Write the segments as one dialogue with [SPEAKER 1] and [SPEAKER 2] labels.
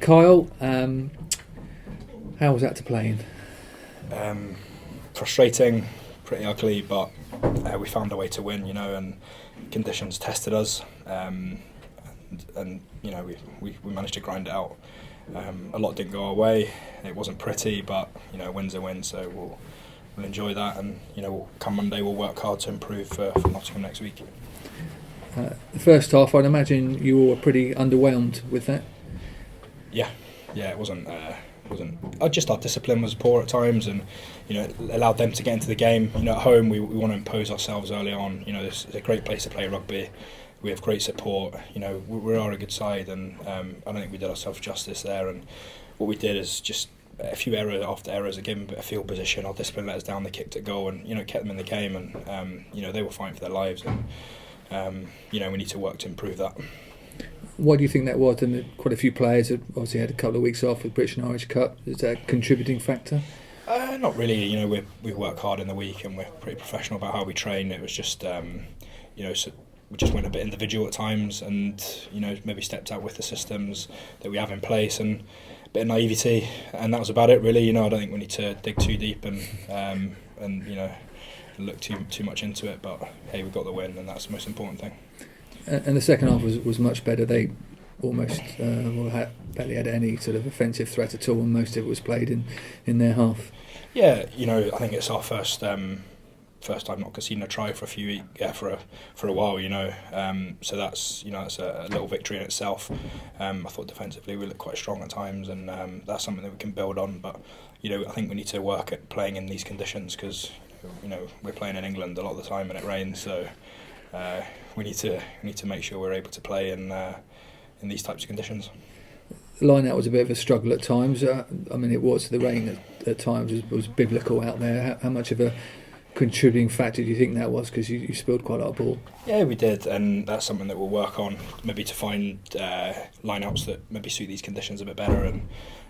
[SPEAKER 1] Kyle, how was that to play in?
[SPEAKER 2] Frustrating, pretty ugly, but we found a way to win, and conditions tested us, and we managed to grind it out. A lot didn't go our way. It wasn't pretty, but win's a win, so we'll enjoy that, and come Monday we'll work hard to improve for Nottingham next week.
[SPEAKER 1] The first half, I'd imagine you were pretty underwhelmed with that.
[SPEAKER 2] Yeah, it wasn't. Just our discipline was poor at times, and allowed them to get into the game. At home we want to impose ourselves early on. This is a great place to play rugby. We have great support. We are a good side, and I don't think we did ourselves justice there. And what we did is just a few errors after errors, gave them a bit of field position. Our discipline let us down. They kicked at goal, and kept them in the game. And they were fighting for their lives. And we need to work to improve that.
[SPEAKER 1] Why do you think that was? And quite a few players have obviously had a couple of weeks off with British and Irish Cup. Is that a contributing factor?
[SPEAKER 2] Not really. We work hard in the week, and we're pretty professional about how we train. It was just so we just went a bit individual at times, and maybe stepped out with the systems that we have in place, and a bit of naivety, and that was about it really. I don't think we need to dig too deep and look too much into it, but hey, we got the win, and that's the most important thing.
[SPEAKER 1] And the second half was much better. They almost barely had any sort of offensive threat at all, and most of it was played in their half.
[SPEAKER 2] Yeah, I think it's our first time not conceding a try for a while. So that's that's a little victory in itself. I thought defensively we looked quite strong at times, and that's something that we can build on. But I think we need to work at playing in these conditions, because we're playing in England a lot of the time and it rains. So we need to make sure we're able to play in these types of conditions.
[SPEAKER 1] The line-out was a bit of a struggle at times. It was the rain at times was biblical out there. How much of a contributing factor do you think that was? Because you spilled quite a lot of ball.
[SPEAKER 2] Yeah, we did, and that's something that we'll work on, maybe to find line-outs that maybe suit these conditions a bit better.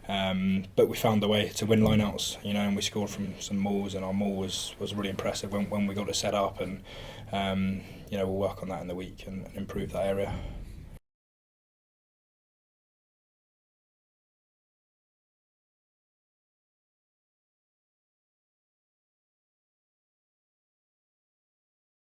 [SPEAKER 2] And but we found a way to win line-outs, and we scored from some mauls, and our maul was really impressive when we got it set up. And we'll work on that in the week and improve that area.